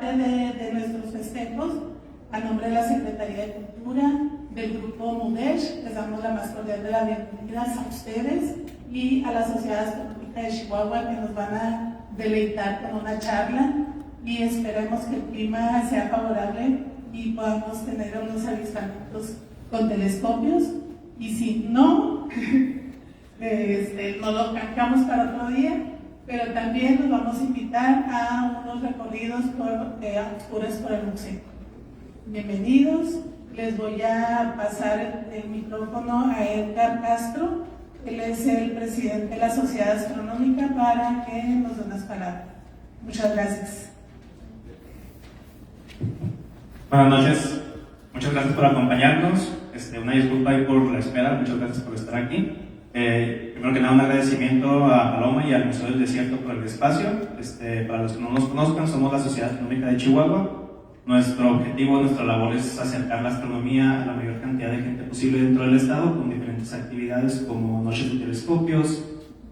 parte de nuestros festejos, a nombre de la Secretaría de Cultura, del Grupo MUDESH, les damos la más cordial de las bienvenidas a ustedes y a la Sociedad Astronómica de Chihuahua, que nos van a deleitar con una charla, y esperemos que el clima sea favorable y podamos tener unos avistamientos con telescopios, y si no, no lo cambiamos para otro día, pero también nos vamos a invitar a unos recorridos a oscuras por el museo. Bienvenidos. Les voy a pasar el micrófono a Edgar Castro. Él es el presidente de la Sociedad Astronómica, para que nos dé unas palabras. Muchas gracias. Buenas noches, muchas gracias por acompañarnos. Una disculpa ahí por la espera, muchas gracias por estar aquí. Primero que nada, un agradecimiento a Paloma y al Museo del Desierto por el espacio. Para los que no nos conozcan, somos la Sociedad Astronómica de Chihuahua. Nuestro objetivo, nuestra labor es acercar la astronomía a la mayor cantidad de gente posible dentro del estado, con diferentes actividades como noches de telescopios,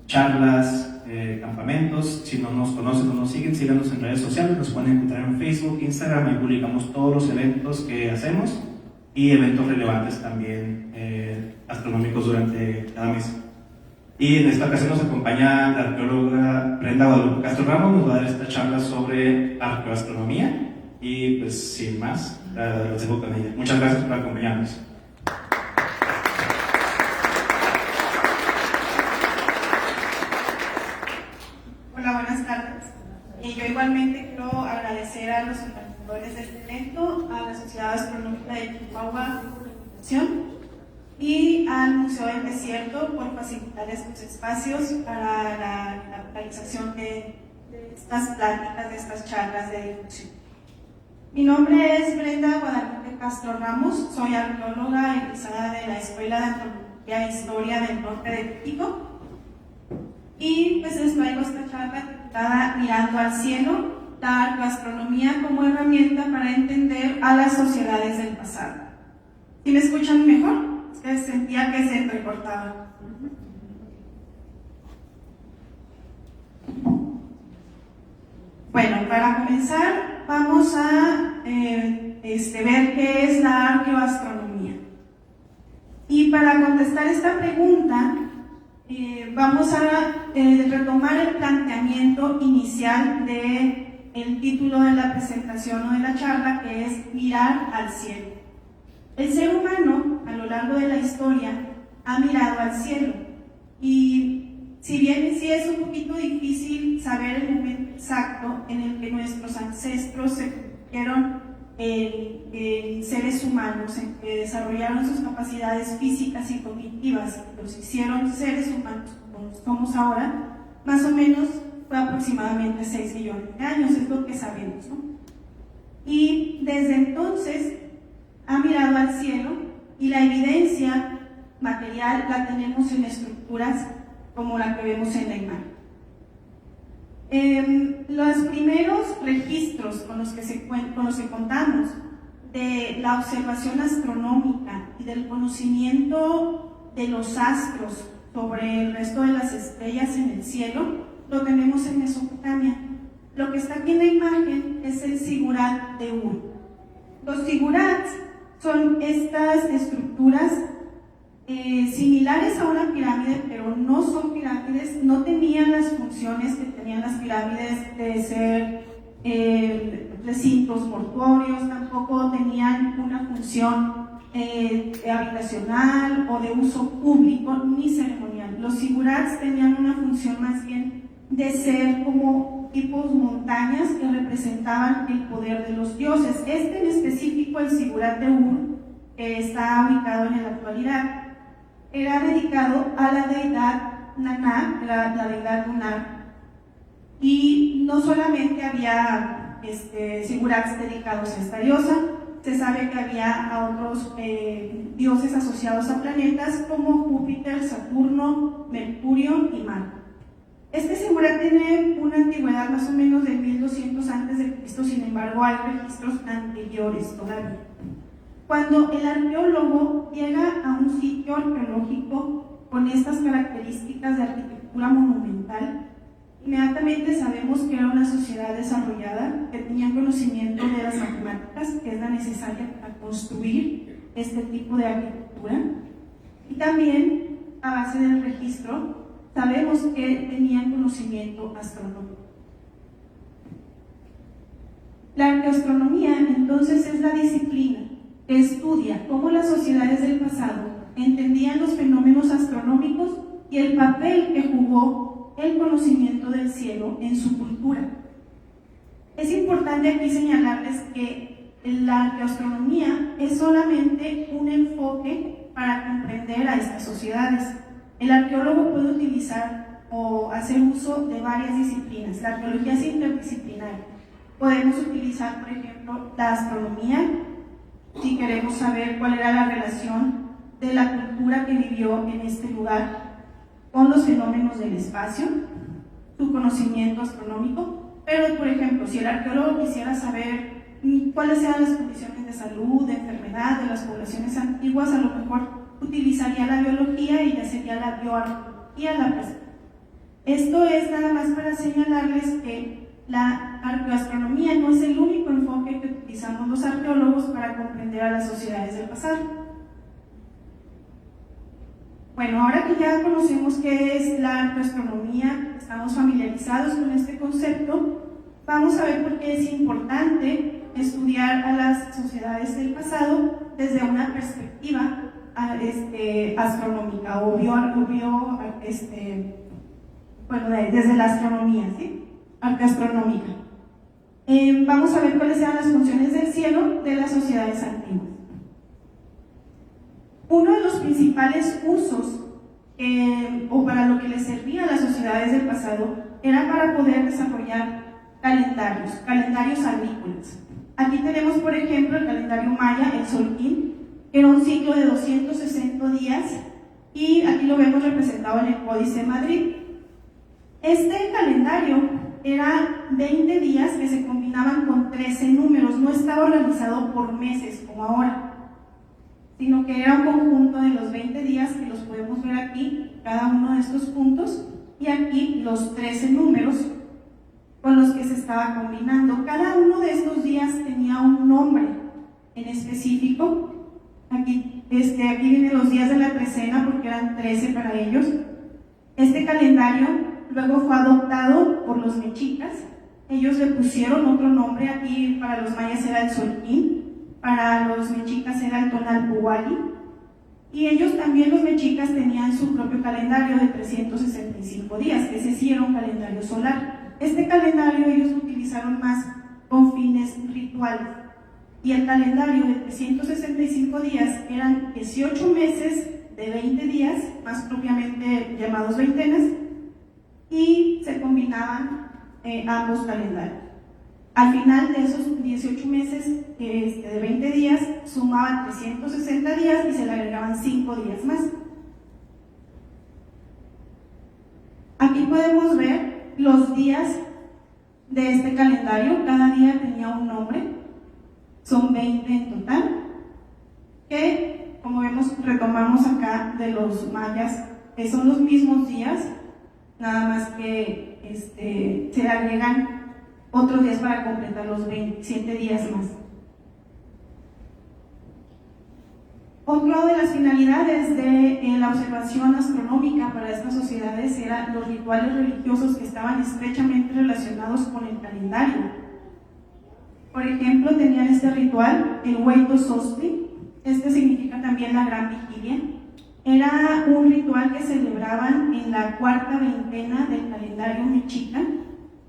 charlas, campamentos. Si no nos conocen o nos siguen, síganos en redes sociales, nos pueden encontrar en Facebook, Instagram, y publicamos todos los eventos que hacemos y eventos relevantes también astronómicos durante cada mes. Y en esta ocasión nos acompaña la arqueóloga Brenda Guadalupe Castro Ramos, nos va a dar esta charla sobre arqueoastronomía. Y pues sin más, los dejo con ella. Muchas gracias por acompañarnos. Hola, buenas tardes. Yo igualmente quiero agradecer a los organizadores de este evento, a la Sociedad Astronómica de Chihuahua y al Museo del Desierto por facilitar estos espacios para la realización de estas pláticas, de estas charlas de difusión. Mi nombre es Brenda Guadalupe Castro Ramos, soy arqueóloga egresada de la Escuela de Antropología e Historia del Norte de México, y pues les traigo esta charla titulada Mirando al cielo, la arqueoastronomía como herramienta para entender a las sociedades del pasado. ¿Sí me escuchan mejor? Es que sentía que se entrecortaba. Bueno, para comenzar vamos a ver qué es la arqueoastronomía. Y para contestar esta pregunta, vamos a retomar el planteamiento inicial del título de la presentación o de la charla, que es mirar al cielo. El ser humano, a lo largo de la historia, ha mirado al cielo, y si bien sí es un poquito difícil saber el momento exacto en el que nuestros ancestros se convirtieron en seres humanos, en que desarrollaron sus capacidades físicas y cognitivas, los hicieron seres humanos como somos ahora, más o menos fue aproximadamente 6 millones de años, es lo que sabemos, ¿no? Y desde entonces ha mirado al cielo, y la evidencia material la tenemos en estructuras como la que vemos en la imagen. Los primeros registros con los que contamos de la observación astronómica y del conocimiento de los astros sobre el resto de las estrellas en el cielo lo tenemos en Mesopotamia. Lo que está aquí en la imagen es el Zigurat de Ur. Los zigurats son estas estructuras similares a una pirámide, pero no son pirámides, no tenían las funciones que tenían las pirámides de ser recintos mortuorios, tampoco tenían una función habitacional o de uso público ni ceremonial. Los zigurats tenían una función más bien de ser como tipos montañas que representaban el poder de los dioses. En específico, el Zigurat de Ur, que está ubicado en la actualidad, era dedicado a la deidad Nanna, la deidad lunar, y no solamente había zigurats dedicados a esta diosa, se sabe que había a otros dioses asociados a planetas como Júpiter, Saturno, Mercurio y Marte. Este zigurat tiene una antigüedad más o menos de 1200 a.C., sin embargo hay registros anteriores todavía. Cuando el arqueólogo llega a un sitio arqueológico con estas características de arquitectura monumental, Inmediatamente sabemos que era una sociedad desarrollada, que tenía conocimiento de las matemáticas, que es la necesaria para construir este tipo de arquitectura. Y también, a base del registro, sabemos que tenían conocimiento astronómico. La arqueoastronomía, entonces, es la disciplina que estudia cómo las sociedades del pasado entendían los fenómenos astronómicos y el papel que jugó el conocimiento del cielo en su cultura. Es importante aquí señalarles que la arqueoastronomía es solamente un enfoque para comprender a estas sociedades. El arqueólogo puede utilizar o hacer uso de varias disciplinas. La arqueología es interdisciplinaria. Podemos utilizar, por ejemplo, la astronomía, si queremos saber cuál era la relación de la cultura que vivió en este lugar con los fenómenos del espacio, su conocimiento astronómico. Pero, por ejemplo, si el arqueólogo quisiera saber cuáles eran las condiciones de salud, de enfermedad de las poblaciones antiguas, a lo mejor utilizaría la biología y ya sería la bioarqueología la presente. Esto es nada más para señalarles que la arqueoastronomía no es el único enfoque que utilizamos los arqueólogos para comprender a las sociedades del pasado. Bueno, ahora que ya conocemos qué es la arqueoastronomía, estamos familiarizados con este concepto, vamos a ver por qué es importante estudiar a las sociedades del pasado desde una perspectiva astronómica o desde la astronomía, ¿sí? Arqueoastronómica. Vamos a ver cuáles eran las funciones del cielo de las sociedades antiguas. Uno de los principales usos o para lo que les servían las sociedades del pasado era para poder desarrollar calendarios agrícolas. Aquí tenemos, por ejemplo, el calendario maya, el Solquín, que era un ciclo de 260 días, y aquí lo vemos representado en el Códice de Madrid. Este calendario era 20 días que se combinaban con 13 números, no estaba organizado por meses como ahora, sino que era un conjunto de los 20 días que los podemos ver aquí, cada uno de estos puntos, y aquí los 13 números con los que se estaba combinando. Cada uno de estos días tenía un nombre en específico. Aquí vienen los días de la trecena porque eran 13 para ellos. Este calendario luego fue adoptado por los mexicas. Ellos le pusieron otro nombre. Aquí para los mayas era el Solquín, para los mexicas era el Tonalpuhualli, y ellos también, los mexicas, tenían su propio calendario de 365 días, que ese sí era un calendario solar. Este calendario ellos lo utilizaron más con fines rituales, y el calendario de 365 días eran 18 meses de 20 días, más propiamente llamados veintenas, y se combinaban ambos calendarios. Al final de esos 18 meses de 20 días, sumaban 360 días y se le agregaban 5 días más. Aquí podemos ver los días de este calendario. Cada día tenía un nombre. Son 20 en total, que, como vemos, retomamos acá de los mayas, que son los mismos días, nada más que se le agregan otros días para completar los 27 días más. Otra de las finalidades de la observación astronómica para estas sociedades eran los rituales religiosos que estaban estrechamente relacionados con el calendario. Por ejemplo, tenían este ritual, el Hueito Sostli. Este significa también la Gran Vigilia. Era un ritual que celebraban en la cuarta veintena del calendario mexica,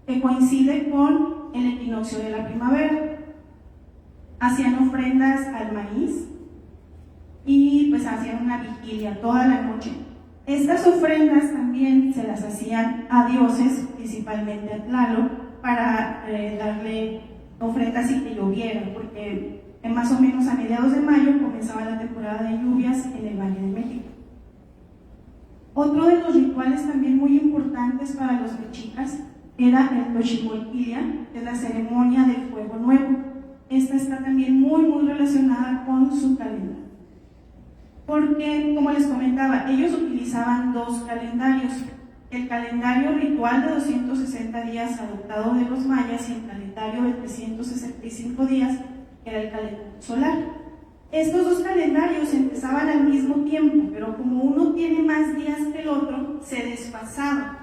que coincide con el equinoccio de la primavera. Hacían ofrendas al maíz y pues hacían una vigilia toda la noche. Estas ofrendas también se las hacían a dioses, principalmente a Tlaloc, para darle ofrendas y que lloviera, porque más o menos a mediados de mayo comenzaba la temporada de lluvias en el Valle de México. Otro de los rituales también muy importantes para los mexicas era el Tochihualquilia, que es la ceremonia del fuego nuevo. Esta está también muy relacionada con su calendario, porque, como les comentaba, ellos utilizaban dos calendarios. el calendario ritual de 260 días adoptado de los mayas y el calendario de 365 días, que era el calendario solar. Estos dos calendarios empezaban al mismo tiempo, pero como uno tiene más días que el otro, se desfasaban.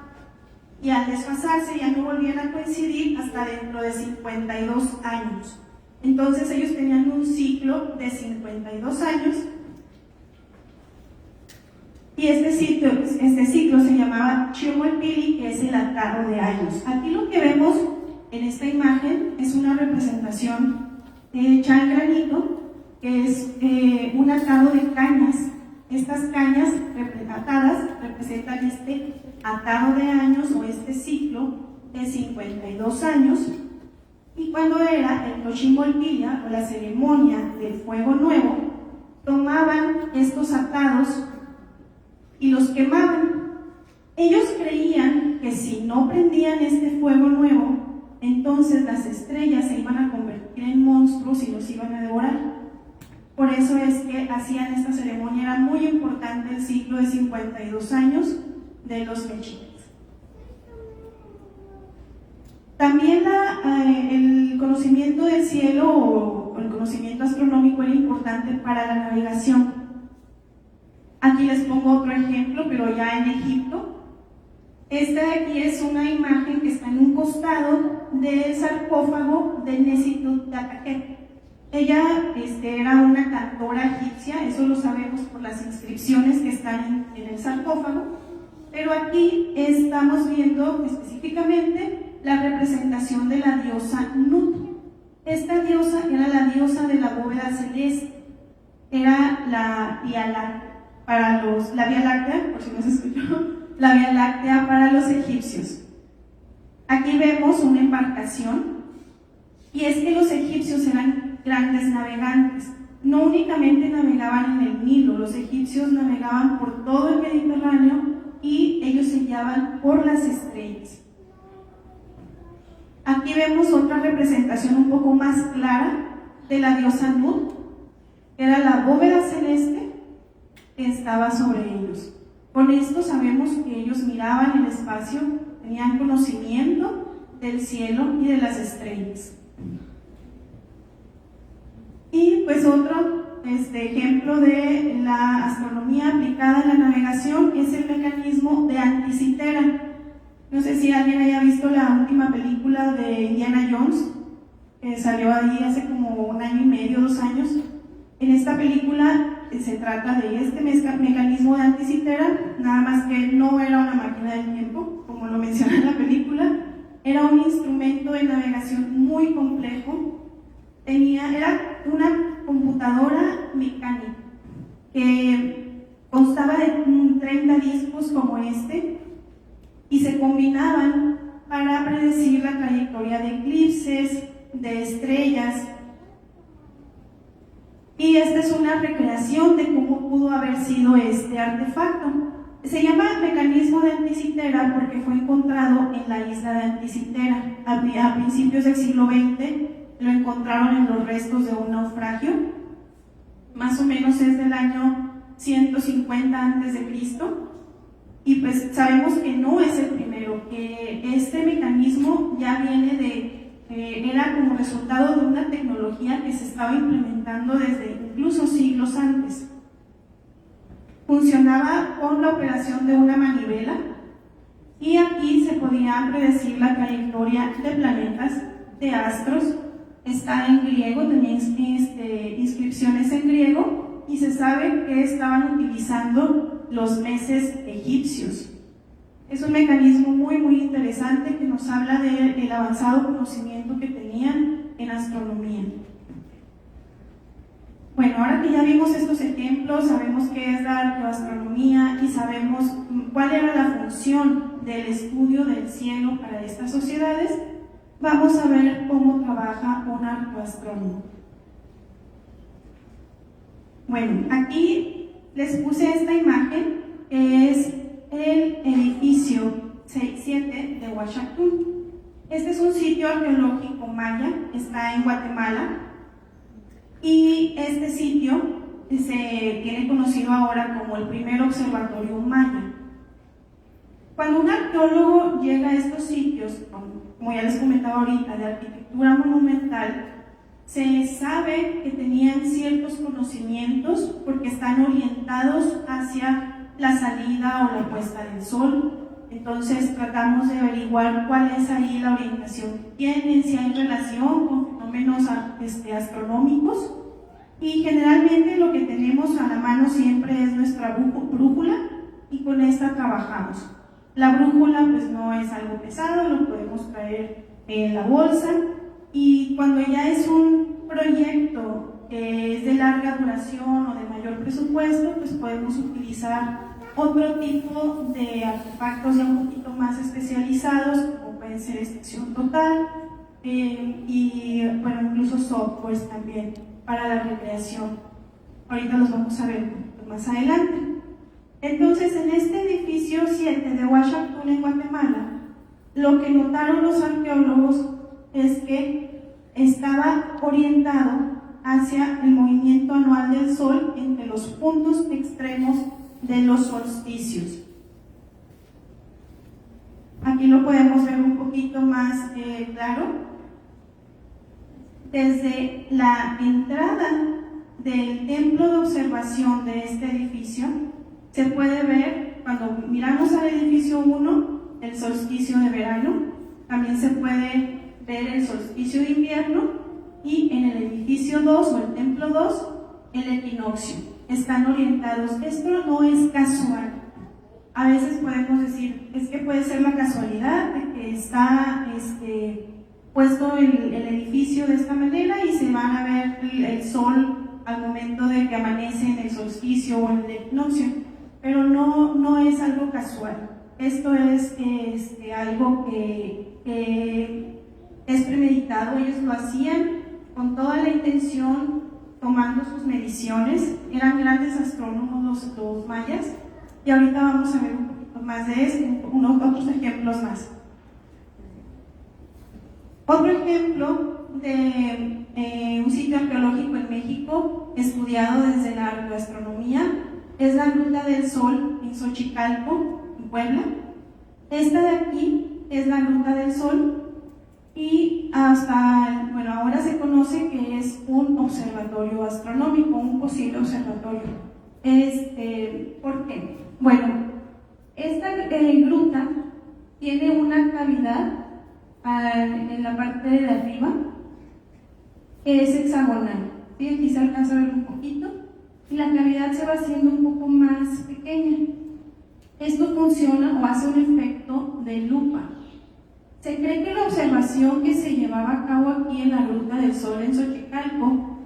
Y al desfasarse ya no volvían a coincidir hasta dentro de 52 años. Entonces ellos tenían un ciclo de 52 años y este ciclo se llamaba Chihuahpili, que es el atado de años. Aquí lo que vemos en esta imagen es una representación hecha en granito, que es un atado de cañas. Estas cañas atadas representan este atado de años o este ciclo de 52 años. Y cuando era el Tochimolpilla o la ceremonia del fuego nuevo, tomaban estos atados y los quemaban. Ellos creían que si no prendían este fuego nuevo, entonces las estrellas se iban a convertir en monstruos y los iban a devorar. Por eso es que hacían esta ceremonia. Era muy importante el ciclo de 52 años de los mexicas. También el conocimiento del cielo o el conocimiento astronómico era importante para la navegación. Aquí les pongo otro ejemplo, pero ya en Egipto. Esta de aquí es una imagen que está en un costado del sarcófago de Nesitut-Tataquet. Ella era una cantora egipcia, eso lo sabemos por las inscripciones que están en el sarcófago, pero aquí estamos viendo específicamente la representación de la diosa Nut. Esta diosa era la diosa de la bóveda celeste, era la Vía Láctea, la Vía Láctea, por si no se escuchó, la Vía Láctea para los egipcios. Aquí vemos una embarcación, y es que los egipcios eran grandes navegantes. No únicamente navegaban en el Nilo, los egipcios navegaban por todo el Mediterráneo y ellos se guiaban por las estrellas. Aquí vemos otra representación un poco más clara de la diosa Nut. Era la bóveda celeste que estaba sobre ellos. Con esto sabemos que ellos miraban el espacio, tenían conocimiento del cielo y de las estrellas. Y pues otro ejemplo de la astronomía aplicada en la navegación es el mecanismo de Anticitera. No sé si alguien haya visto la última película de Indiana Jones, que salió ahí hace como 1 año y medio, 2 años. En esta película se trata de este mecanismo de Anticitera, nada más que no era una máquina del tiempo, como lo menciona en la película, era un instrumento de navegación muy complejo. Era una computadora mecánica que constaba de 30 discos como este y se combinaban para predecir la trayectoria de eclipses, de estrellas. Y esta es una recreación de cómo pudo haber sido este artefacto. Se llama mecanismo de Anticitera porque fue encontrado en la isla de Anticitera a principios del siglo XX. Lo encontraron en los restos de un naufragio, más o menos es del año 150 a.C. Y pues sabemos que no es el primero, que este mecanismo ya viene era como resultado de una tecnología que se estaba implementando desde incluso siglos antes. Funcionaba con la operación de una manivela y aquí se podía predecir la trayectoria de planetas, de astros. Está en griego, tenía inscripciones en griego y se sabe que estaban utilizando los meses egipcios. Es un mecanismo muy interesante que nos habla del avanzado conocimiento que tenían en astronomía. Bueno, ahora que ya vimos estos ejemplos, sabemos qué es la arqueoastronomía y sabemos cuál era la función del estudio del cielo para estas sociedades, vamos a ver cómo trabaja un arqueoastrónomo. Bueno, aquí les puse esta imagen, que es el edificio 67 de Huachactún. Este es un sitio arqueológico maya, está en Guatemala, y este sitio se tiene conocido ahora como el primer observatorio maya. Cuando un arqueólogo llega a estos sitios, como ya les comentaba ahorita, de arquitectura monumental, se sabe que tenían ciertos conocimientos porque están orientados hacia la salida o la puesta del sol. Entonces tratamos de averiguar cuál es ahí la orientación que tienen, si hay relación con fenómenos astronómicos. Y generalmente lo que tenemos a la mano siempre es nuestra brújula y con esta trabajamos. La brújula pues no es algo pesado, lo podemos traer en la bolsa, y cuando ya es un proyecto que es de larga duración o de mayor presupuesto, pues podemos utilizar otro tipo de artefactos ya un poquito más especializados, como pueden ser extracción total y bueno, incluso softwares también para la recreación. Ahorita los vamos a ver un poquito más adelante. Entonces, en este edificio 7 de Huachactún, en Guatemala, lo que notaron los arqueólogos es que estaba orientado hacia el movimiento anual del Sol entre los puntos extremos de los solsticios. Aquí lo podemos ver un poquito más claro. Desde la entrada del templo de observación de este edificio, se puede ver, cuando miramos al edificio 1, el solsticio de verano, también se puede ver el solsticio de invierno, y en el edificio 2 o el templo 2, el equinoccio. Están orientados. Esto no es casual. A veces podemos decir, es que puede ser la casualidad de que está puesto el edificio de esta manera y se van a ver el sol al momento de que amanece en el solsticio o en el equinoccio, pero no es algo casual. Esto es algo que es premeditado. Ellos lo hacían con toda la intención, tomando sus mediciones. Eran grandes astrónomos los mayas, y ahorita vamos a ver un poquito más de esto, unos otros ejemplos más. Otro ejemplo de un sitio arqueológico en México, estudiado desde la arqueoastronomía, es la Gruta del Sol en Xochicalco, en Puebla. Esta de aquí es la Gruta del Sol, y ahora se conoce que es un observatorio astronómico, un posible observatorio. ¿Por qué? Bueno, esta gruta tiene una cavidad en la parte de arriba que es hexagonal. ¿Sí? Aquí se alcanza a ver un poquito, y la cavidad se va haciendo un poco más pequeña. Esto funciona o hace un efecto de lupa. Se cree que la observación que se llevaba a cabo aquí en la Gruta del Sol en Xochicalco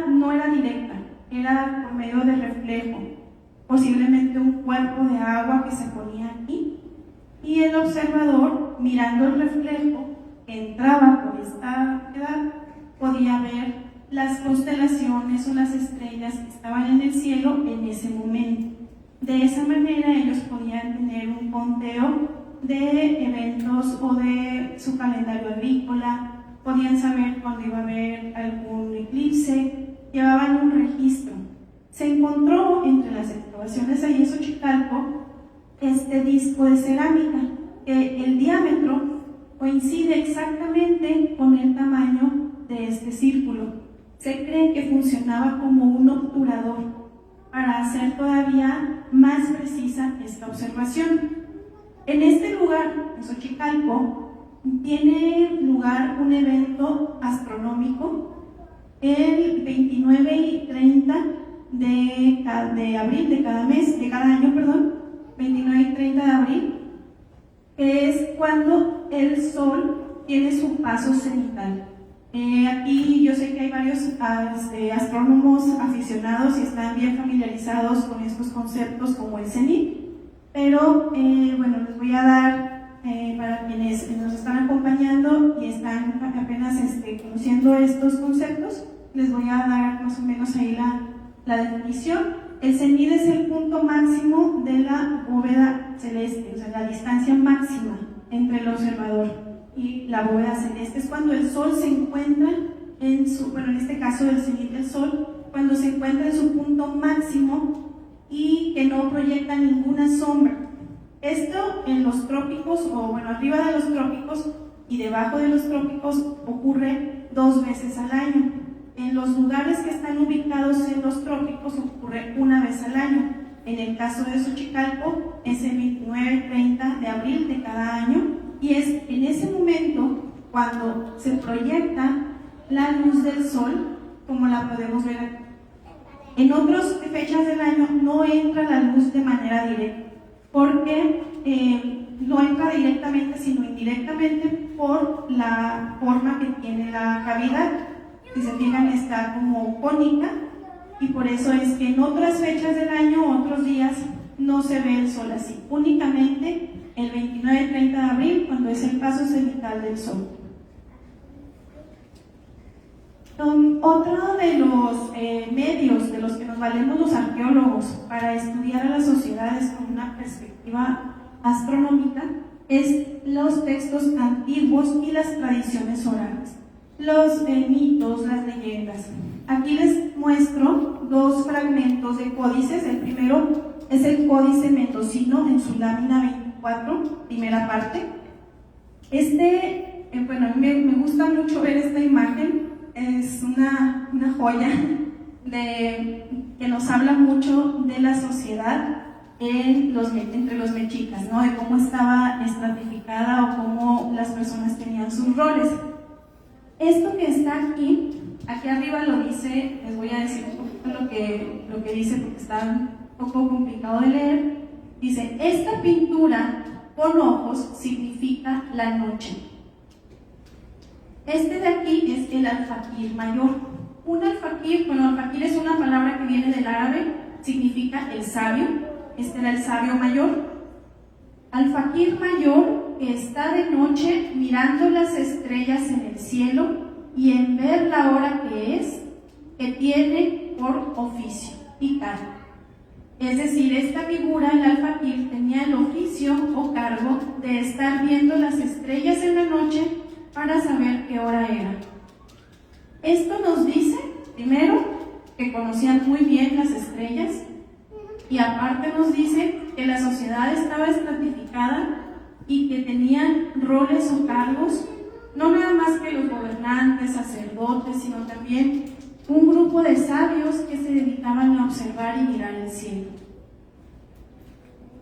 no era directa, era por medio de reflejo, posiblemente un cuerpo de agua que se ponía aquí, y el observador, mirando el reflejo que entraba por esta edad, podía ver las constelaciones o las estrellas que estaban en el cielo en ese momento. De esa manera ellos podían tener un conteo de eventos o de su calendario agrícola, podían saber cuándo iba a haber algún eclipse, llevaban un registro. Se encontró entre las excavaciones ahí en Xochicalco este disco de cerámica, que el diámetro coincide exactamente con el tamaño de este círculo. Se cree que funcionaba como un obturador para hacer todavía más precisa esta observación. En este lugar, en Xochicalco, tiene lugar un evento astronómico el 29 y 30 de abril de cada año, 29 y 30 de abril, que es cuando el Sol tiene su paso cenital. Aquí yo sé que hay varios astrónomos aficionados y están bien familiarizados con estos conceptos como el cenit, pero bueno, les voy a dar, para quienes nos están acompañando y están apenas conociendo estos conceptos, les voy a dar más o menos ahí la definición. El cenit es el punto máximo de la bóveda celeste, o sea, la distancia máxima entre el observador y la bóveda celeste. Es cuando el Sol se encuentra en este caso el cenit del Sol, cuando se encuentra en su punto máximo y que no proyecta ninguna sombra. Esto en los trópicos, o bueno, arriba de los trópicos y debajo de los trópicos ocurre 2 veces al año. En los lugares que están ubicados en los trópicos ocurre 1 vez al año. En el caso de Xochicalco es el 29-30 de abril de cada año, y es en ese momento cuando se proyecta la luz del sol, como la podemos ver aquí. En otras fechas del año no entra la luz de manera directa, porque no entra directamente, sino indirectamente por la forma que tiene la cavidad. Si se fijan, está como cónica, y por eso es que en otras fechas del año, otros días, no se ve el sol así, únicamente el 29-30 de abril, cuando es el paso cenital del sol. Otro de los medios de los que nos valemos los arqueólogos para estudiar a las sociedades con una perspectiva astronómica es los textos antiguos y las tradiciones orales, los mitos, las leyendas. Aquí les muestro 2 fragmentos de códices. El primero es el Códice Mendocino en su lámina 24, primera parte. Bueno, a mí me gusta mucho ver esta imagen. Es una joya que nos habla mucho de la sociedad entre los mexicas, ¿no? De cómo estaba estratificada o cómo las personas tenían sus roles. Esto que está aquí arriba lo dice, les voy a decir un poquito lo que dice, porque está un poco complicado de leer. Dice: esta pintura con ojos significa la noche. Este de aquí es el alfaquir mayor. Un alfaquir, alfaquir es una palabra que viene del árabe, significa el sabio. Este era el sabio mayor. Alfaquir mayor, que está de noche mirando las estrellas en el cielo y en ver la hora que tiene por oficio y cargo. Es decir, esta figura, el alfaquir, tenía el oficio o cargo de estar viendo las estrellas en la noche para saber qué hora era. Esto nos dice, primero, que conocían muy bien las estrellas, y aparte nos dice que la sociedad estaba estratificada y que tenían roles o cargos, no nada más que los gobernantes, sacerdotes, sino también un grupo de sabios que se dedicaban a observar y mirar el cielo.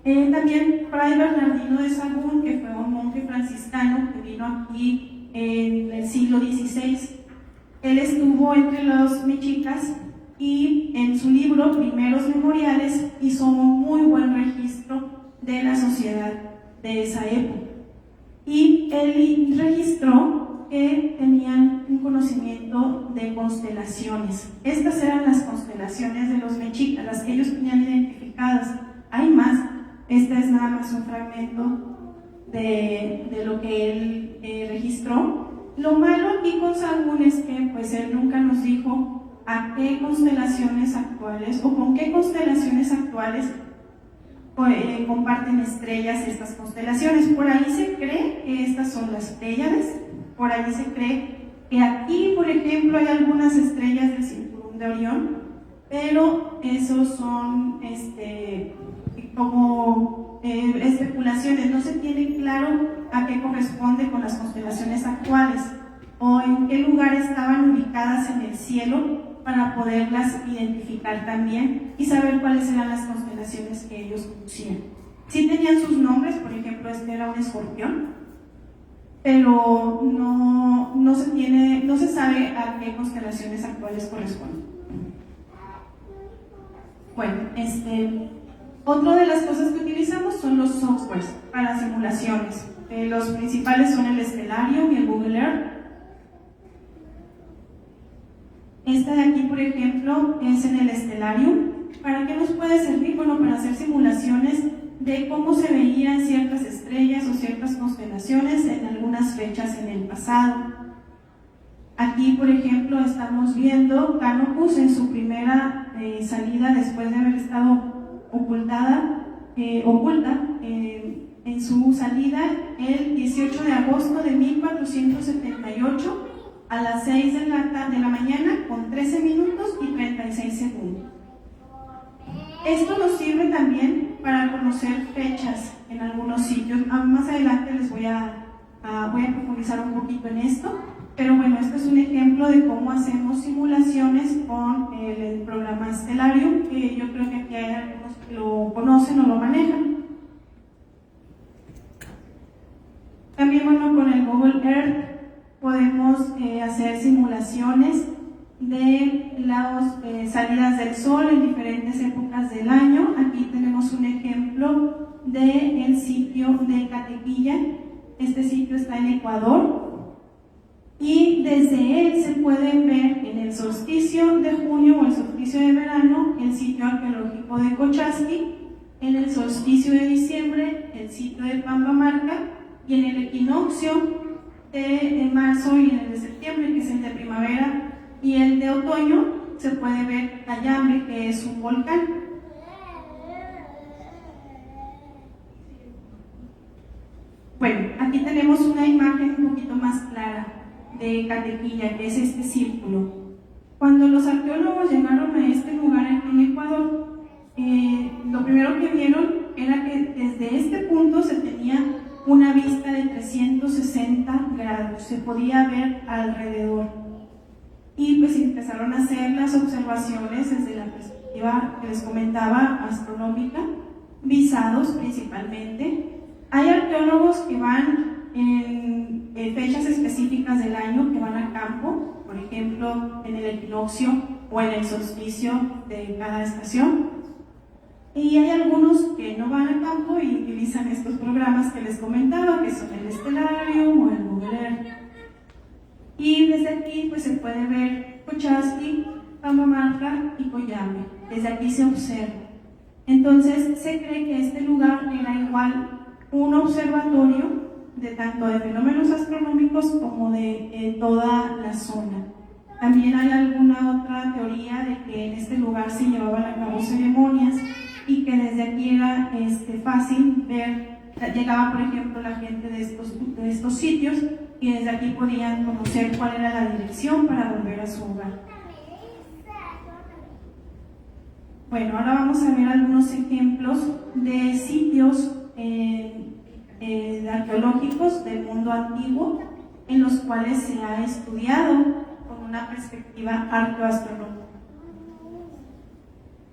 También Fray Bernardino de Sahagún, que fue un monje franciscano que vino aquí en el siglo XVI, él estuvo entre los mexicas y en su libro Primeros Memoriales hizo un muy buen registro de la sociedad de esa época. Y él registró que tenían un conocimiento de constelaciones. Estas eran las constelaciones de los mexicas, las que ellos tenían identificadas. Hay más, este es nada más un fragmento de lo que él registró. Lo malo aquí con Sahagún es que pues él nunca nos dijo a qué constelaciones actuales o con qué constelaciones actuales comparten estrellas estas constelaciones. Por ahí se cree que estas son las Pléyades, por ahí se cree que aquí, por ejemplo, hay algunas estrellas del cinturón de Orión, pero esos son como especulaciones, no se tiene claro a qué corresponde con las constelaciones actuales o en qué lugar estaban ubicadas en el cielo para poderlas identificar también y saber cuáles eran las constelaciones que ellos conocían. Sí tenían sus nombres, por ejemplo, este era un escorpión, pero no se sabe a qué constelaciones actuales corresponden. Bueno, otra de las cosas que utilizamos son los softwares para simulaciones. Los principales son el Stellarium y el Google Earth. Este de aquí, por ejemplo, es en el Stellarium. ¿Para qué nos puede servir? Bueno, para hacer simulaciones de cómo se veían ciertas estrellas o ciertas constelaciones en algunas fechas en el pasado. Aquí, por ejemplo, estamos viendo Canopus en su primera salida después de haber estado oculta en su salida el 18 de agosto de 1478 a las 6 de la mañana con 13 minutos y 36 segundos. Esto nos sirve también para conocer fechas en algunos sitios. Más adelante les voy a profundizar un poquito en esto, pero bueno, este es un ejemplo de cómo hacemos simulaciones con el programa Stellarium, que yo creo que aquí hay algunos que lo conocen o lo manejan. También, bueno, con el Google Earth podemos hacer simulaciones de las salidas del sol en diferentes épocas del año. Aquí tenemos un ejemplo del sitio de Catequilla. Este sitio está en Ecuador y desde él se pueden ver en el solsticio de junio o el solsticio de verano el sitio arqueológico de Cochasqui, en el solsticio de diciembre el sitio de Pambamarca y en el equinoccio de marzo y en el de septiembre, que es el de primavera, y el de otoño se puede ver Cayambe, que es un volcán. Bueno, aquí tenemos una imagen un poquito más clara de Catequilla, que es este círculo. Cuando los arqueólogos llegaron a este lugar aquí en Ecuador, lo primero que vieron era que desde este punto se tenía una vista de 360 grados, se podía ver alrededor. Y pues empezaron a hacer las observaciones desde la perspectiva que les comentaba, astronómica, visados principalmente. Hay arqueólogos que van en fechas específicas del año, que van a campo, por ejemplo, en el equinoccio o en el solsticio de cada estación. Y hay algunos que no van a campo y utilizan estos programas que les comentaba, que son el Stellarium o el Google Earth. Y desde aquí pues se puede ver Cochasqui, Pambamarca y Coyame. Desde aquí se observa. Entonces se cree que este lugar era igual un observatorio de tanto de fenómenos astronómicos como de toda la zona. También hay alguna otra teoría de que en este lugar se llevaban a cabo ceremonias y que desde aquí era fácil ver, llegaba por ejemplo la gente de estos sitios y desde aquí podían conocer cuál era la dirección para volver a su hogar. Bueno, ahora vamos a ver algunos ejemplos de sitios arqueológicos del mundo antiguo en los cuales se ha estudiado con una perspectiva arqueoastronómica.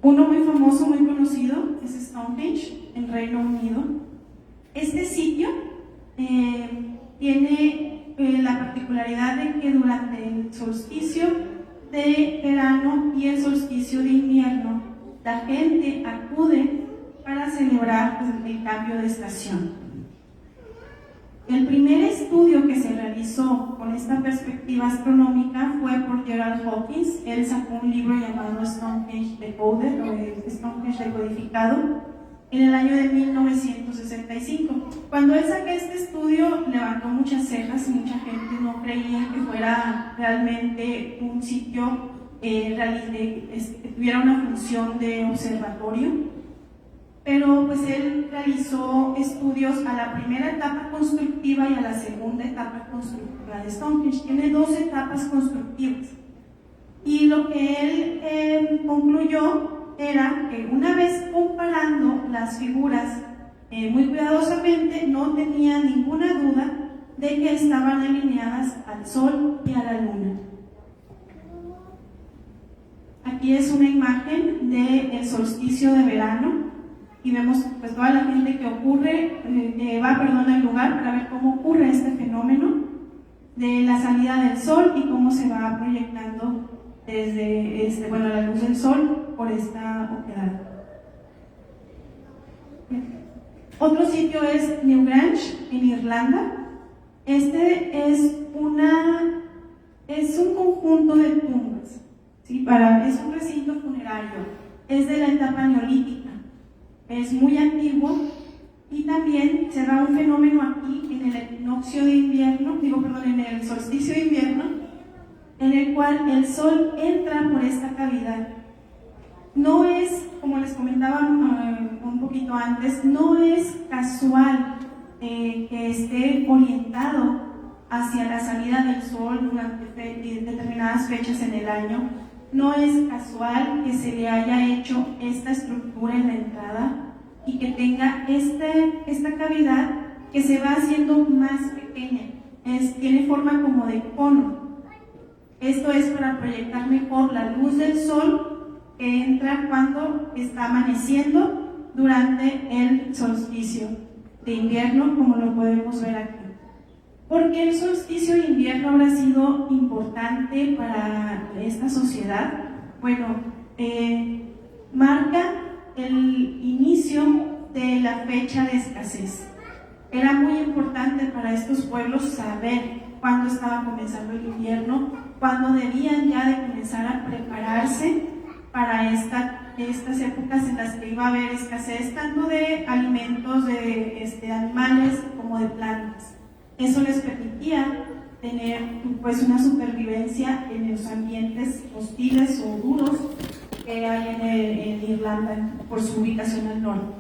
Uno muy famoso, muy conocido, es Stonehenge, en Reino Unido. Este sitio tiene la particularidad de que durante el solsticio de verano y el solsticio de invierno, la gente acude para celebrar el cambio de estación. El primer estudio que se realizó con esta perspectiva astronómica fue por Gerald Hawkins. Él sacó un libro llamado Stonehenge Decoded, o Stonehenge Decodificado, en el año de 1965. Cuando él sacó este estudio, levantó muchas cejas y mucha gente no creía que fuera realmente un sitio que tuviera una función de observatorio. Pero pues él realizó estudios a la primera etapa constructiva y a la segunda etapa constructiva de Stonehenge. Tiene 2 etapas constructivas. Y lo que él concluyó era que una vez comparando las figuras muy cuidadosamente, no tenía ninguna duda de que estaban alineadas al Sol y a la Luna. Aquí es una imagen del solsticio de verano. Y vemos pues toda la gente que va al lugar para ver cómo ocurre este fenómeno de la salida del sol y cómo se va proyectando desde la luz del sol por esta oquedad. Otro sitio es Newgrange, en Irlanda. Este es un conjunto de tumbas, ¿sí? Es un recinto funerario, es de la etapa neolítica. Es muy antiguo y también se da un fenómeno aquí en el equinoccio de invierno, en el solsticio de invierno, en el cual el sol entra por esta cavidad. No es, como les comentaba un poquito antes, no es casual que esté orientado hacia la salida del sol durante determinadas fechas en el año. No es casual que se le haya hecho esta estructura en la entrada. y que tenga esta cavidad que se va haciendo más pequeña. Tiene forma como de cono. Esto es para proyectar mejor la luz del sol que entra cuando está amaneciendo durante el solsticio de invierno, como lo podemos ver aquí. ¿Por qué el solsticio de invierno habrá sido importante para esta sociedad? Bueno, marca el inicio de la fecha de escasez. Era muy importante para estos pueblos saber cuándo estaba comenzando el invierno, cuándo debían ya de comenzar a prepararse para estas épocas en las que iba a haber escasez tanto de alimentos, de animales como de plantas. Eso les permitía tener pues una supervivencia en los ambientes hostiles o duros que hay en Irlanda por su ubicación al norte.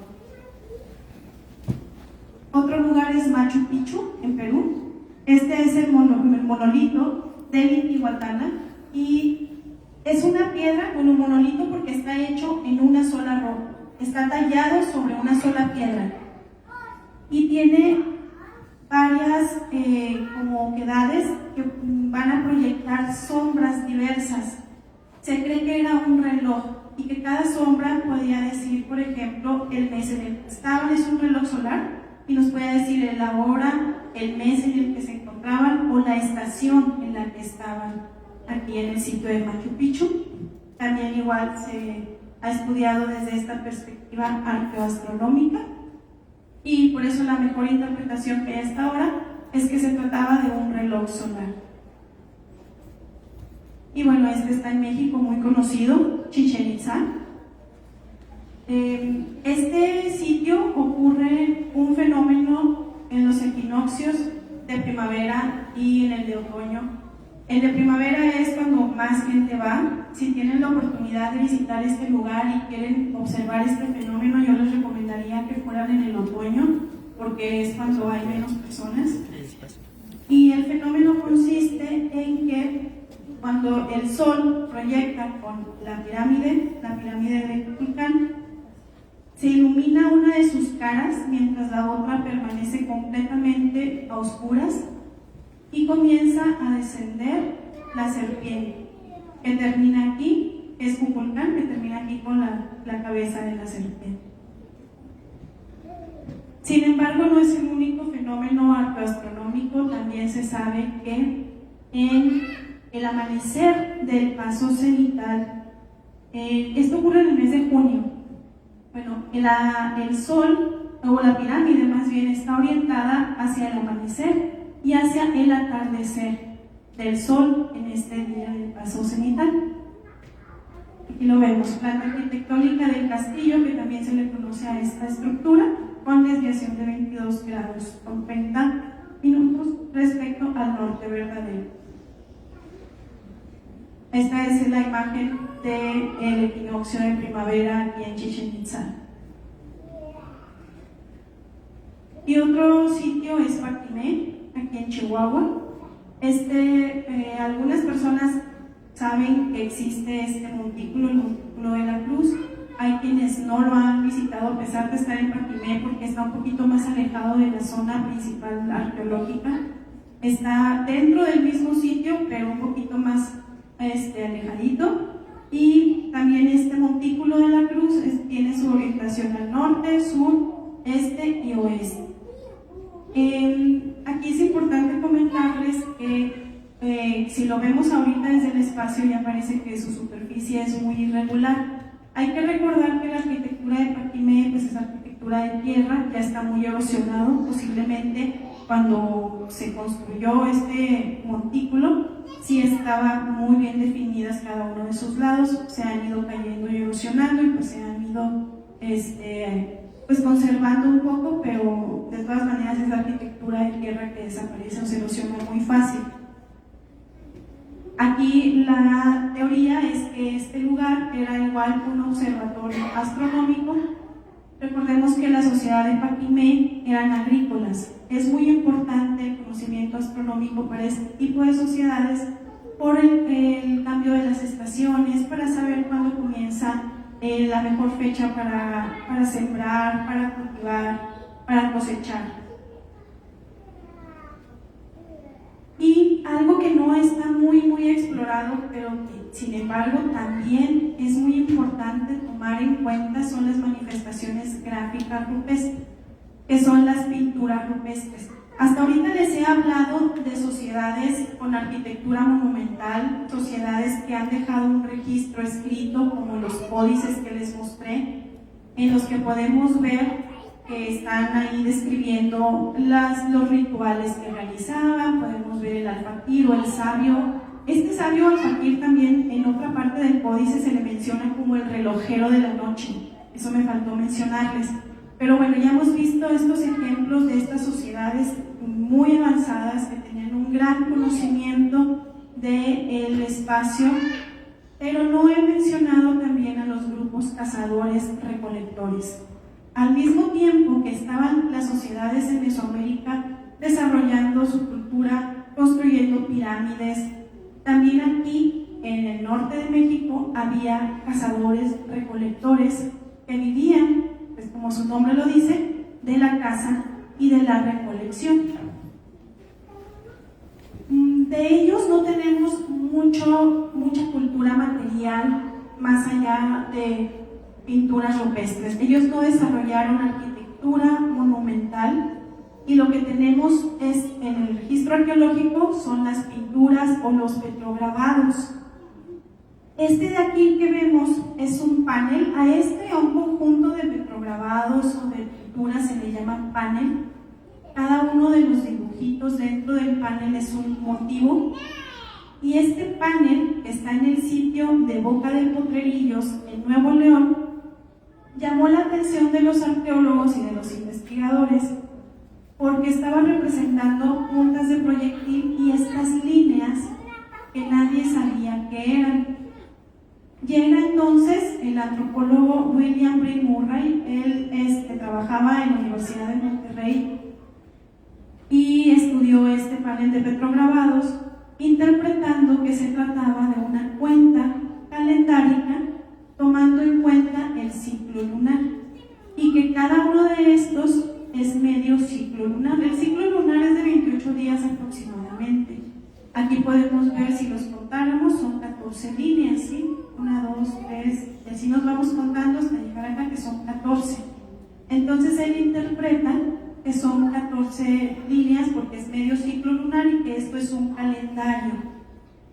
Otro lugar es Machu Picchu, en Perú. Este es el monolito de Intihuatana y es una piedra con un monolito porque está hecho en una sola roca. Está tallado sobre una sola piedra y tiene varias como oquedades que van a proyectar sombras diversas. Se cree que era un reloj y que cada sombra podía decir, por ejemplo, el mes en el que estaban. Es un reloj solar y nos puede decir la hora, el mes en el que se encontraban o la estación en la que estaban aquí en el sitio de Machu Picchu. También igual se ha estudiado desde esta perspectiva arqueoastronómica y por eso la mejor interpretación que hay hasta ahora es que se trataba de un reloj solar. Y bueno, este está en México, muy conocido, Chichén Itzá. Este sitio ocurre un fenómeno en los equinoccios de primavera y en el de otoño. El de primavera es cuando más gente va. Si tienen la oportunidad de visitar este lugar y quieren observar este fenómeno, yo les recomendaría que fueran en el otoño, porque es cuando hay menos personas. Y el fenómeno consiste en que cuando el sol proyecta con la pirámide de Kukulcán, se ilumina una de sus caras mientras la otra permanece completamente a oscuras y comienza a descender la serpiente, que termina aquí, es Kukulcán, que termina aquí con la cabeza de la serpiente. Sin embargo, no es el único fenómeno arqueoastronómico. También se sabe que en el amanecer del paso cenital, esto ocurre en el mes de junio. Bueno, el sol, o la pirámide más bien, está orientada hacia el amanecer y hacia el atardecer del sol en este día del paso cenital. Aquí lo vemos, planta arquitectónica del castillo, que también se le conoce a esta estructura, con desviación de 22 grados con 30 minutos respecto al norte verdadero. Esta es la imagen del equinoccio de primavera aquí en Chichén Itzá. Y otro sitio es Paquimé, aquí en Chihuahua. Algunas personas saben que existe este montículo, el montículo de la Cruz. Hay quienes no lo han visitado a pesar de estar en Paquimé porque está un poquito más alejado de la zona principal arqueológica. Está dentro del mismo sitio, pero un poquito más alejadito. Y también este montículo de la Cruz tiene su orientación al norte, sur, este y oeste. Aquí es importante comentarles que si lo vemos ahorita desde el espacio ya parece que su superficie es muy irregular. Hay que recordar que la arquitectura de Paquimé pues es arquitectura de tierra, ya está muy erosionado. Posiblemente cuando se construyó este montículo sí estaba muy bien definidas cada uno de sus lados, se han ido cayendo y erosionando y pues se han ido pues conservando un poco, pero de todas maneras es la arquitectura de tierra que desaparece o se erosiona muy fácil. Aquí la teoría es que este lugar era igual un observatorio astronómico. Recordemos que la sociedad de Paquimé eran agrícolas. Es muy importante el conocimiento astronómico para este tipo de sociedades por el cambio de las estaciones, para saber cuándo comienza la mejor fecha para sembrar, para cultivar, para cosechar. Y algo que no está muy explorado, pero que sin embargo también es muy importante tomar en cuenta, son las manifestaciones gráficas rupestres, que son las pinturas rupestres. Hasta ahorita les he hablado de sociedades con arquitectura monumental, sociedades que han dejado un registro escrito, como los códices que les mostré, en los que podemos ver que están ahí describiendo los rituales que realizaban. Podemos ver el alfaqui o el sabio. Este sabio alfaqui también en otra parte del códice se le menciona como el relojero de la noche. Eso me faltó mencionarles. Pero bueno, ya hemos visto estos ejemplos de estas sociedades muy avanzadas que tenían un gran conocimiento del espacio, pero no he mencionado también a los grupos cazadores-recolectores. Al mismo tiempo que estaban las sociedades en Mesoamérica desarrollando su cultura, construyendo pirámides, también aquí en el norte de México había cazadores-recolectores que vivían, pues como su nombre lo dice, de la caza y de la recolección. De ellos no tenemos mucha cultura material más allá de pinturas rupestres. Ellos no desarrollaron arquitectura monumental y lo que tenemos es en el registro arqueológico son las pinturas o los petrograbados. Este de aquí que vemos es un panel. A un conjunto de petrograbados o de pinturas se le llama panel. Cada uno de los dibujitos dentro del panel es un motivo. Y este panel, que está en el sitio de Boca de Potrerillos, en Nuevo León, llamó la atención de los arqueólogos y de los investigadores porque estaba representando puntas de proyectil y estas líneas que nadie sabía qué eran. Llega entonces el antropólogo William Breen Murray. Él trabajaba en la Universidad de Monterrey y estudió este panel de petrograbados, interpretando que se trataba de una cuenta calendárica tomando en cuenta el ciclo lunar y que cada uno de estos es medio ciclo lunar. El ciclo lunar es de 28 días aproximadamente. Aquí podemos ver, si los contáramos, son 14 líneas, ¿sí? 1, 2, 3, y así nos vamos contando hasta llegar acá, que son 14. Entonces él interpreta que son 14 líneas porque es medio ciclo lunar y que esto es un calendario.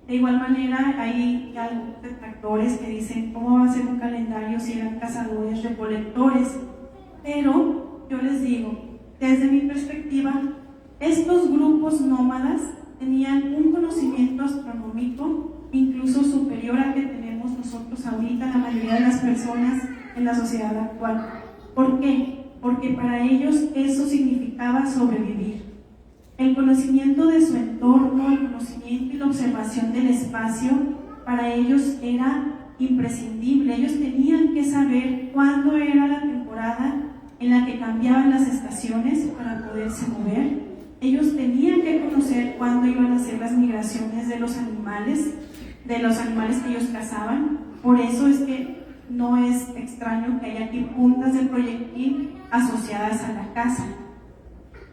De igual manera, hay algunos detractores que dicen, ¿cómo va a ser un calendario si eran cazadores recolectores? Pero yo les digo, desde mi perspectiva, estos grupos nómadas tenían un conocimiento astronómico incluso superior al que tenemos nosotros ahorita, la mayoría de las personas en la sociedad actual. ¿Por qué? Porque para ellos eso significaba sobrevivir. El conocimiento de su entorno, el conocimiento y la observación del espacio, para ellos era imprescindible. Ellos tenían que saber cuándo era la temporada en la que cambiaban las estaciones para poderse mover. Ellos tenían que conocer cuándo iban a ser las migraciones de los animales que ellos cazaban. Por eso es que no es extraño que haya aquí puntas de proyectil asociadas a la caza.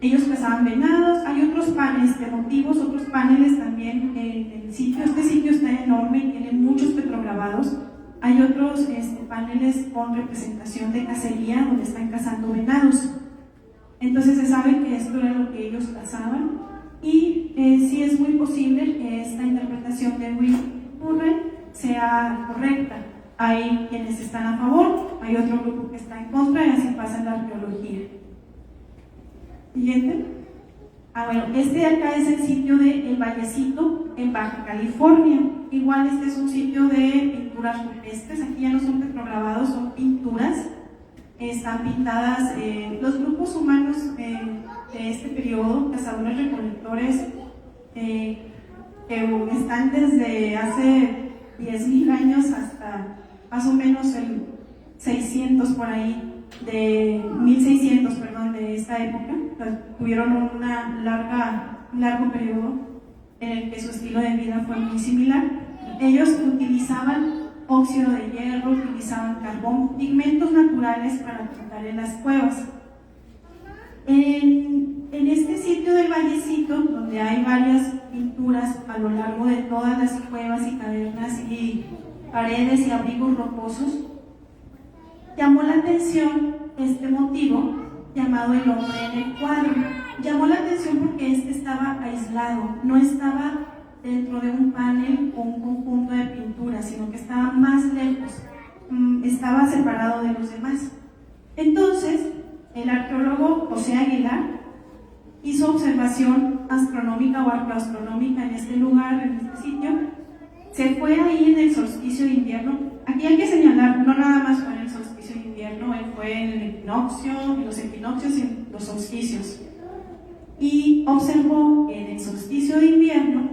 Ellos cazaban venados. Hay otros paneles de motivos, otros paneles también en el sitio. Este sitio está enorme y tiene muchos petrograbados. Hay otros paneles con representación de cacería donde están cazando venados. Entonces se sabe que esto era lo que ellos cazaban y sí es muy posible que esta interpretación de William Murray sea correcta. Hay quienes están a favor, hay otro grupo que está en contra y así pasa en la arqueología. Siguiente. Bueno, este de acá es el sitio de El Vallecito en Baja California. Igual este es un sitio de pinturas rupestres. Aquí ya no son petrograbados, son pinturas. Están pintadas los grupos humanos de este periodo, cazadores recolectores, que están desde hace 10.000 años hasta más o menos el 600 por ahí, de 1600, perdón, de esta época. Tuvieron un largo periodo en el que su estilo de vida fue muy similar. Ellos utilizaban óxido de hierro, utilizaban carbón, pigmentos naturales para pintar en las cuevas. En este sitio del Vallecito, donde hay varias pinturas a lo largo de todas las cuevas y cavernas y paredes y abrigos rocosos, llamó la atención este motivo llamado el hombre en el cuadro. Llamó la atención porque este estaba aislado, no estaba dentro de un panel o un conjunto de pinturas, sino que estaba más lejos, estaba separado de los demás. Entonces, el arqueólogo José Aguilar hizo observación astronómica o arqueoastronómica en este lugar, en este sitio. Se fue ahí en el solsticio de invierno. Aquí hay que señalar, no nada más fue en el solsticio de invierno, él fue en el equinoccio, en los equinoccios y en los solsticios. Y observó que en el solsticio de invierno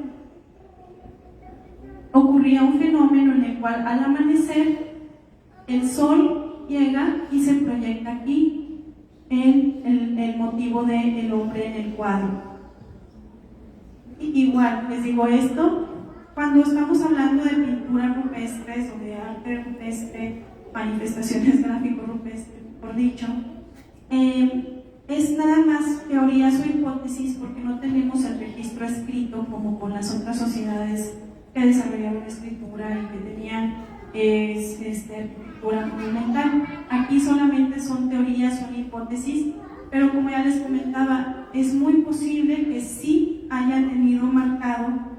ocurría un fenómeno en el cual al amanecer el sol llega y se proyecta aquí en el motivo del hombre en el cuadro. Y igual, les digo esto, cuando estamos hablando de pinturas rupestres o de arte rupestre, manifestaciones gráficos rupestres, por dicho, es nada más teorías o hipótesis porque no tenemos el registro escrito como con las otras sociedades que desarrollaron escritura y que tenían arquitectura monumental. Aquí solamente son teorías, son hipótesis, pero como ya les comentaba, es muy posible que sí hayan tenido marcado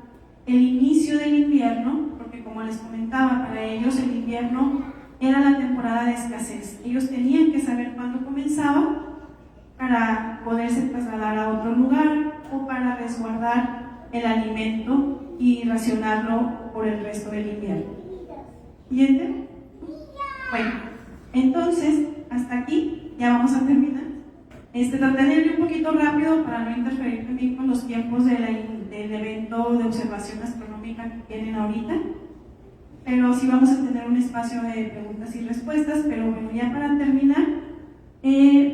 el inicio del invierno, porque como les comentaba, para ellos el invierno era la temporada de escasez. Ellos tenían que saber cuándo comenzaba para poderse trasladar a otro lugar o para resguardar el alimento y racionarlo por el resto del invierno. ¿Siguiente? Bueno, entonces, hasta aquí ya vamos a terminar. Traté de ir un poquito rápido para no interferir también con los tiempos del evento de observación astronómica que tienen ahorita, pero sí vamos a tener un espacio de preguntas y respuestas. Pero bueno, ya para terminar,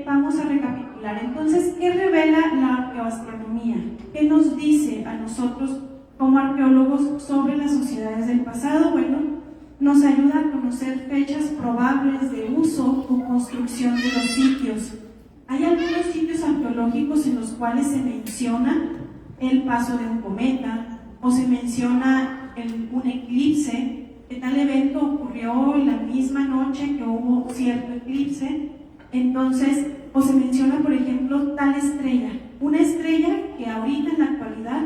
vamos a recapitular. Entonces, ¿qué revela la arqueoastronomía? ¿Qué nos dice a nosotros como arqueólogos sobre las sociedades del pasado? Bueno, nos ayuda a conocer fechas probables de uso o construcción de los sitios. Hay algunos sitios arqueológicos en los cuales se menciona el paso de un cometa o se menciona un eclipse, que tal evento ocurrió la misma noche que hubo cierto eclipse. Entonces, o se menciona, por ejemplo, tal estrella, una estrella que ahorita en la actualidad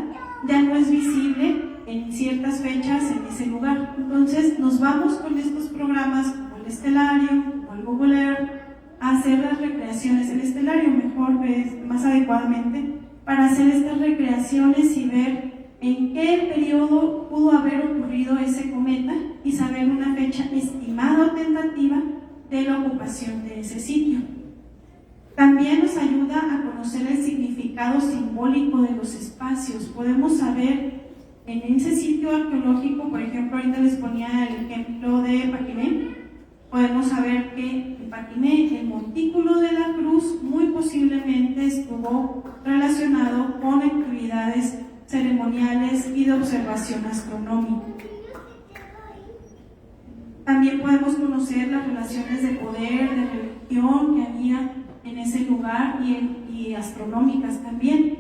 ya no es visible en ciertas fechas en ese lugar. Entonces nos vamos con estos programas como el Estelario o el Google Earth a hacer las recreaciones, el Estelario mejor, más adecuadamente, para hacer estas recreaciones y ver en qué periodo pudo haber ocurrido ese cometa y saber una fecha estimada o tentativa de la ocupación de ese sitio. También nos ayuda a conocer el significado simbólico de los espacios. Podemos saber en ese sitio arqueológico, por ejemplo, ahorita les ponía el ejemplo de Paquimé, podemos saber que en Paquimé el montículo de la cruz muy posiblemente estuvo relacionado con actividades ceremoniales y de observación astronómica. También podemos conocer las relaciones de poder, de religión que había en ese lugar y astronómicas también.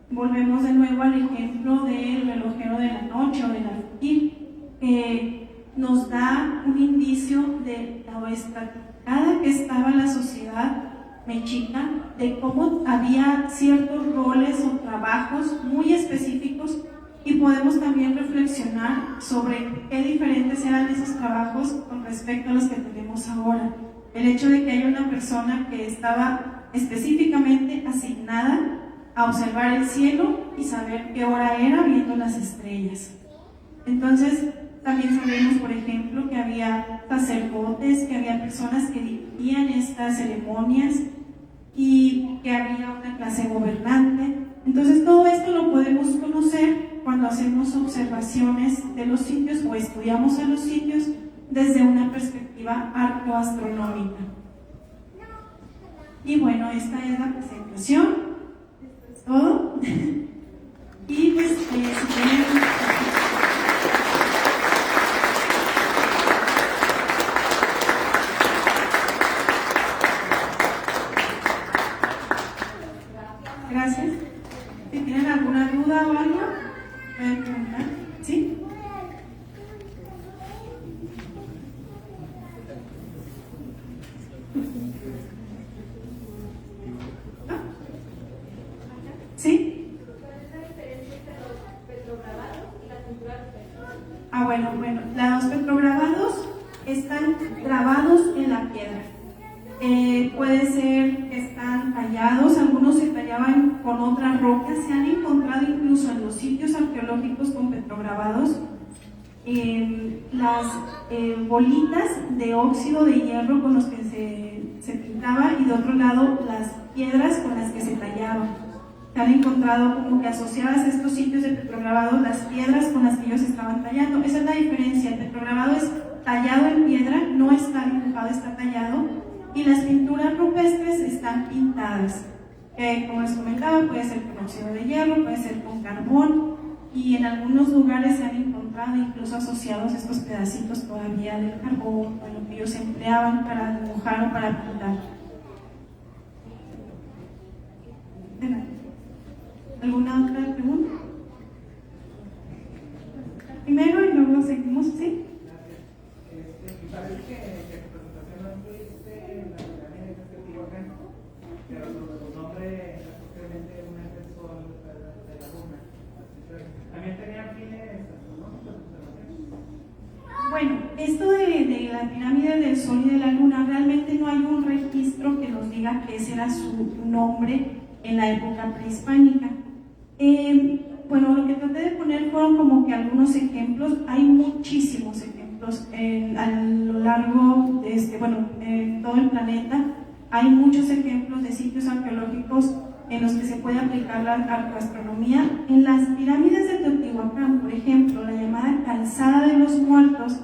Volvemos de nuevo al ejemplo del relojero de la noche o del alfajir, que nos da un indicio de lo estratificada que estaba la sociedad mexica, de cómo había ciertos roles o trabajos muy específicos, y podemos también reflexionar sobre qué diferentes eran esos trabajos con respecto a los que tenemos ahora. El hecho de que haya una persona que estaba específicamente asignada a observar el cielo y saber qué hora era viendo las estrellas. Entonces, también sabemos, por ejemplo, que había sacerdotes, que había personas que dirigían estas ceremonias y que había una clase gobernante. Entonces, todo esto lo podemos conocer cuando hacemos observaciones de los sitios o estudiamos a los sitios desde una perspectiva arqueoastronómica. Y bueno, esta es la presentación. Esto es todo. Y pues, si tienen... ¿Sí? Bueno, los petrograbados están grabados en la piedra. Puede ser que están tallados, algunos se tallaban con otras rocas, se han encontrado incluso en los sitios arqueológicos con petrograbados las bolitas de óxido de hierro con los que se pintaba, y de otro lado las piedras con las que se tallaban. Se han encontrado como que asociadas a estos sitios de petrograbados las piedras con las que ellos estaban tallando. Esa es la diferencia: el petrograbado es tallado en piedra, no está dibujado, está tallado, y las pinturas rupestres están pintadas. Como les comentaba, puede ser con óxido de hierro, puede ser con carbón, y en algunos lugares se han encontrado incluso asociados estos pedacitos todavía del carbón, o lo que ellos empleaban para dibujar o para pintar. ¿Alguna otra pregunta? Primero y luego seguimos, ¿sí? Parece que en tu presentación no incluiste la pirámide de Teotihuacán, pero tu nombre posiblemente una es el sol de la luna. ¿También tenía fines astronómicos? Bueno, esto de la pirámide del sol y de la luna, realmente no hay un registro que nos diga que ese era su nombre en la época prehispánica. Bueno, lo que traté de poner fueron como que algunos ejemplos. Hay muchísimos ejemplos a lo largo de en todo el planeta. Hay muchos ejemplos de sitios arqueológicos en los que se puede aplicar la arqueoastronomía. En las pirámides de Teotihuacán, por ejemplo, la llamada calzada de los muertos,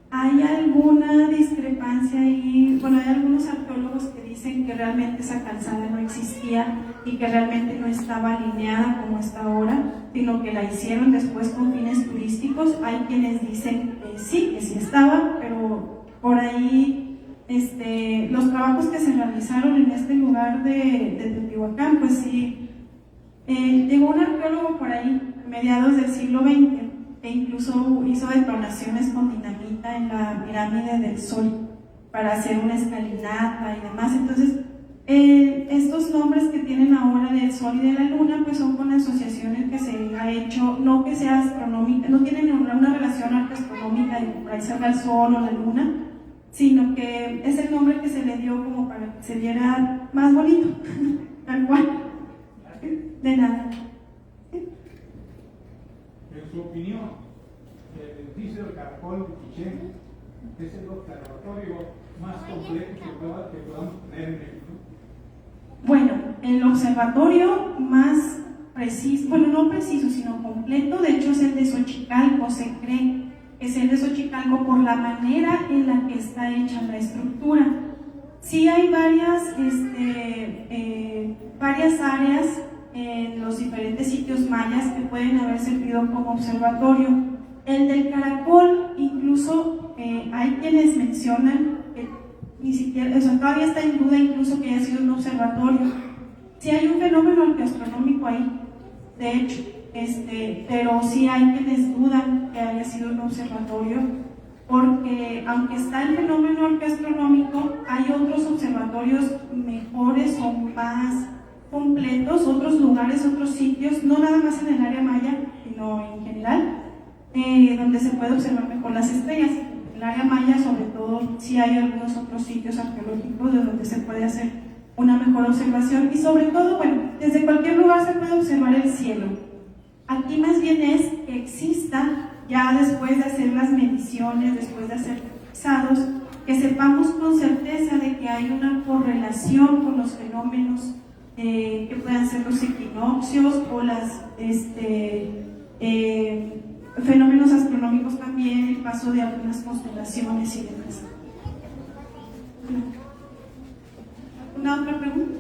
hay alguna discrepancia y bueno, hay algunos arqueólogos que dicen que realmente esa calzada no existía y que realmente no estaba alineada como está ahora, sino que la hicieron después con fines turísticos. Hay quienes dicen que sí estaba, pero por ahí los trabajos que se realizaron en este lugar de Teotihuacán, pues sí, llegó un arqueólogo por ahí a mediados del siglo XX e incluso hizo detonaciones con dinamita en la pirámide del Sol para hacer una escalinata y demás. Entonces, estos nombres que tienen ahora del Sol y de la Luna, pues son con asociaciones que se ha hecho, no que sea astronómica, no tienen una relación astronómica de que por ahí salga el Sol o la Luna, sino que es el nombre que se le dio como para que se viera más bonito, tal cual. De nada. En su opinión, el edificio del Caracol de Chichén es el observatorio más completo que podamos tener en México. Bueno, el observatorio más preciso, bueno, no preciso, sino completo, de hecho es el de Xochicalco. Se cree que es el de Xochicalco por la manera en la que está hecha la estructura. Sí hay varias áreas en los diferentes sitios mayas que pueden haber servido como observatorio. El del Caracol, incluso hay quienes mencionan que ni siquiera, todavía está en duda incluso que haya sido un observatorio. Sí hay un fenómeno arqueoastronómico ahí, de hecho, pero sí hay quienes dudan que haya sido un observatorio, porque aunque está el fenómeno arqueoastronómico, hay otros observatorios mejores o más completos, otros lugares, otros sitios, no nada más en el área maya, sino en general, donde se puede observar mejor las estrellas. En el área maya, sobre todo, sí hay algunos otros sitios arqueológicos de donde se puede hacer una mejor observación, y sobre todo, bueno, desde cualquier lugar se puede observar el cielo. Aquí más bien es que exista, ya después de hacer las mediciones, después de hacer pesados, que sepamos con certeza de que hay una correlación con los fenómenos que puedan ser los equinoccios o las fenómenos astronómicos también, el paso de algunas constelaciones y demás. ¿Una otra pregunta?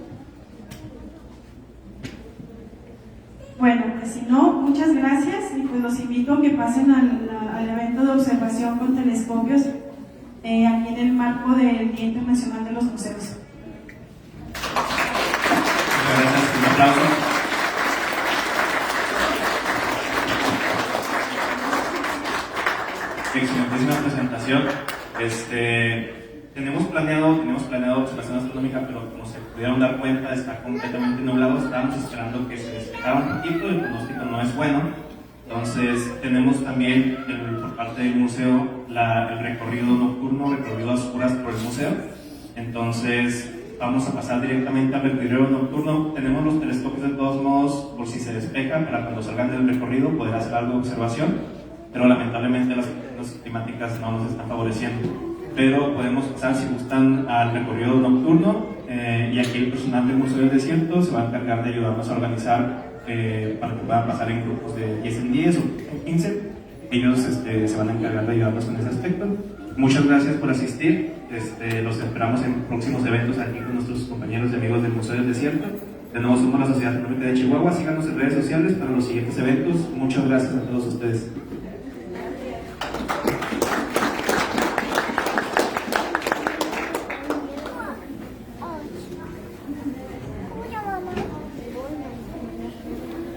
Bueno, pues si no, muchas gracias, y pues los invito a que pasen al evento de observación con telescopios aquí en el marco del Día Internacional de los Museos. Muchas gracias, un aplauso. Excelentísima presentación. Teníamos planeado observación astronómica, pero como se pudieron dar cuenta, está completamente nublado. Estábamos esperando que se despejara un poquito, el pronóstico no es bueno. Entonces, tenemos también por parte del museo el recorrido nocturno, recorrido a oscuras por el museo. Entonces, vamos a pasar directamente al recorrido nocturno. Tenemos los telescopios de todos modos, por si se despejan, para cuando salgan del recorrido poder hacer algo de observación, pero lamentablemente las condiciones climáticas no nos están favoreciendo. Pero podemos pasar, si gustan, al recorrido nocturno, y aquí el personal del Museo del Desierto se va a encargar de ayudarnos a organizar para que puedan pasar en grupos de 10 en 10 o 15. Ellos se van a encargar de ayudarnos en ese aspecto. Muchas gracias por asistir. Los esperamos en próximos eventos aquí con nuestros compañeros y amigos del Museo del Desierto. De nuevo somos la Sociedad Astronómica de Chihuahua. Síganos en redes sociales para los siguientes eventos. Muchas gracias a todos ustedes.